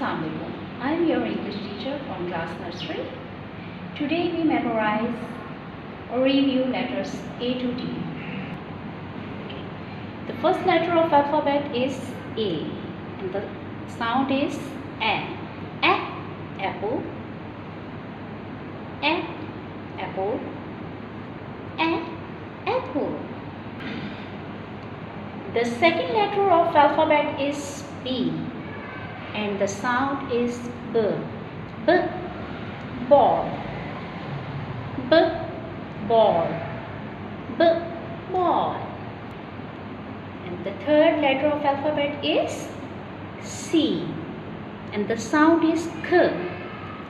Assalamualaikum. I am your English teacher from class nursery. Today we memorize or review letters A to D. The first letter of alphabet is A and the sound is A. A, apple. A, apple. A, apple. The second letter of alphabet is B and the sound is B. B, ball. B, ball. B, ball. And the third letter of alphabet is C and the sound is K.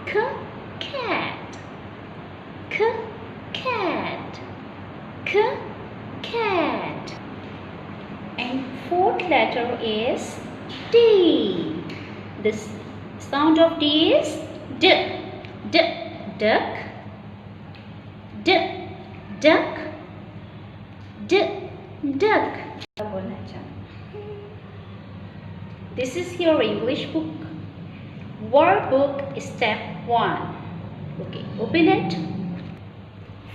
K, cat. K, cat. K, cat. And fourth letter is D. The sound of D is D. D, duck. D, duck. D, duck. This is your English book. Workbook step 1. Okay, open it.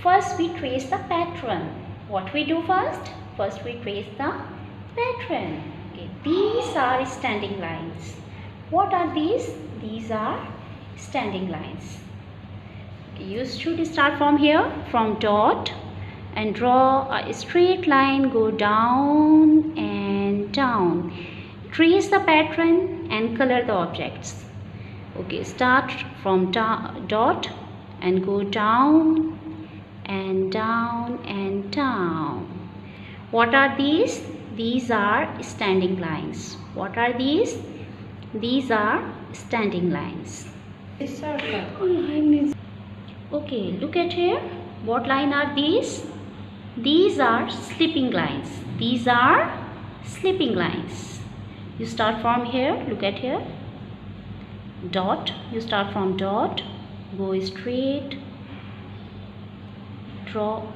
First we trace the pattern. What we do first? First we trace the pattern. Okay, these are standing lines. What are these? These are standing lines. Okay, you should start from here, from dot, and draw a straight line, go down and down. Trace the pattern and color the objects. Okay, start from dot and go down and down and down. What are these? These are standing lines. What are these? These are standing lines. Okay, look at here. What line are these? These are sleeping lines. These are sleeping lines. You start from here. Look at here. Dot. You start from dot. Go straight. Draw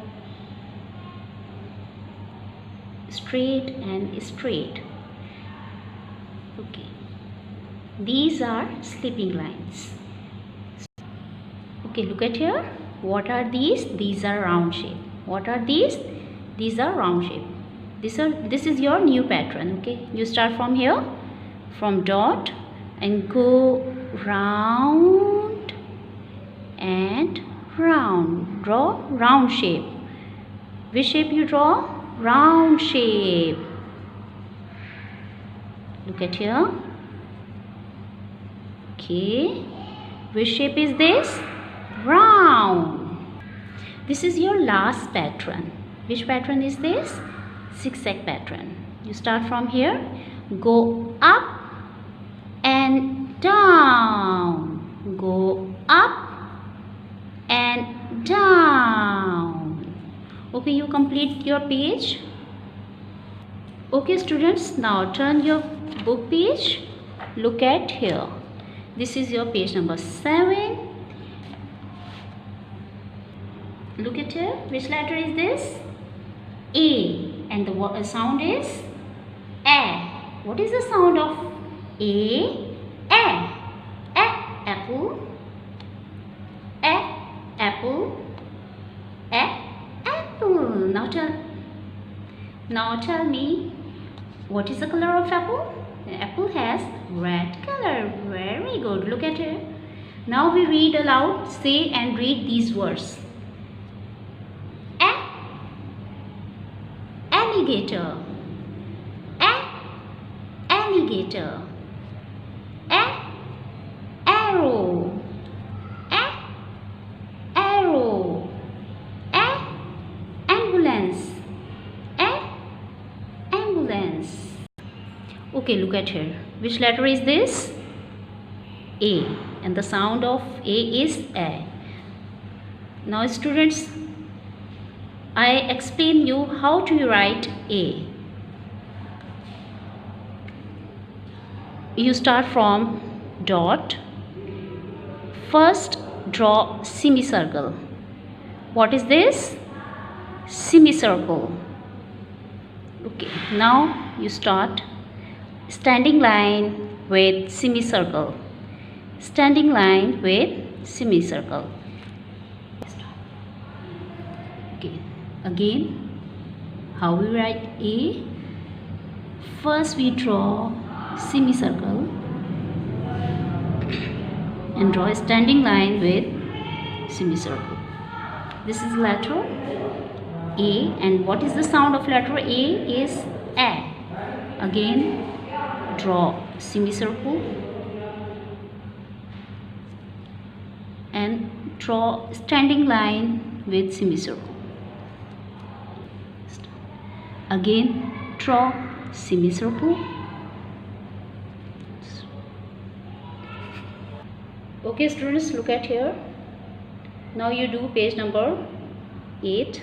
straight and straight. Okay, these are sleeping lines. Okay, look at here. What are these? These are round shape. What are these? These are round shape. This is your new pattern. Okay, you start from here, from dot, and go round and round. Draw round shape. Which shape you draw? Round shape. Look at here. Okay, which shape is this? Round. This is your last pattern. Which pattern is this? Zigzag pattern. You start from here, go up and down, go up and down. Okay, you complete your page. Okay students, now turn your book page. Look at here. This is your page number 7. Look at here. Which letter is this? A. And the sound is A. What is the sound of A? A. A. Apple. A. Apple. A. Apple. Now tell me, what is the color of apple? The apple has red color. Very good. Look at it. Now we read aloud. Say and read these words. A. Alligator. A. Alligator. A. Arrow. A. Arrow. A. Ambulance. A. Ambulance. Okay, look at here. Which letter is this? A. And the sound of A is A. Now students, I explain you how to write A. You start from dot. First draw semicircle. What is this? Semicircle. Okay, now you start standing line with semicircle. standing line with semicircle. Okay, again, how we write A? First we draw semicircle and draw a standing line with semicircle. This is letter A, and what is the sound of letter A? Is A. Again, draw semicircle and draw standing line with semicircle. Again, draw semicircle. Okay students, look at here. Now you do page number 8.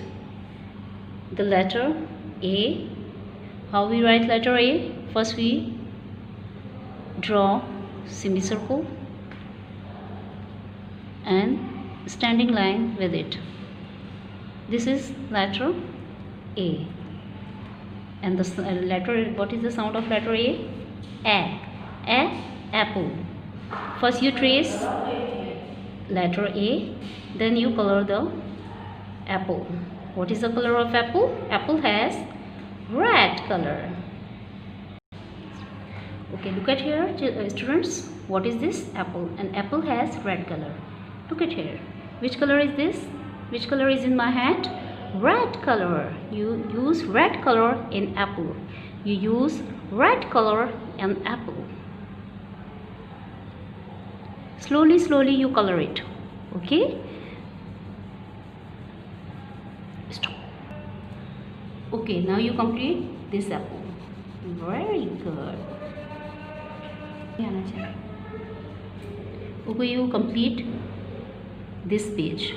The letter A. How we write letter A? First we draw semicircle and standing line with it. This is letter A. And the letter, what is the sound of letter A? A. A, apple. First you trace letter A, then you color the apple. What is the color of apple? Apple has red color. Okay, look at here, students. What is this? Apple. An apple has red color. Look at here. Which color is this? Which color is in my hand? Red color. You use red color in apple. You use red color in apple. Slowly, slowly you color it. Okay? Stop. Okay, now you complete this apple. Very good. Okay, you complete this page.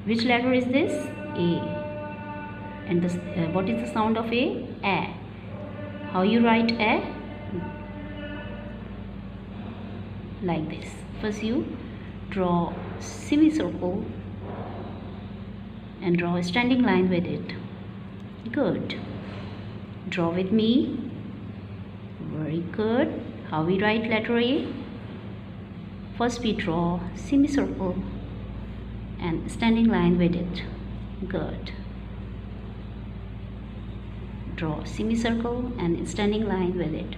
Which letter is this? A. And this, what is the sound of A? A. How you write A? Like this. First you draw semicircle and draw a standing line with it. Good. Draw with me. Very good. How we write letter A? First we draw semicircle and standing line with it. Good. Draw semicircle and standing line with it.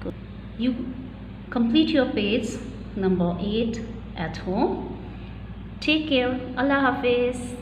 Good. You complete your page number 8 at home. Take care. Allah Hafiz.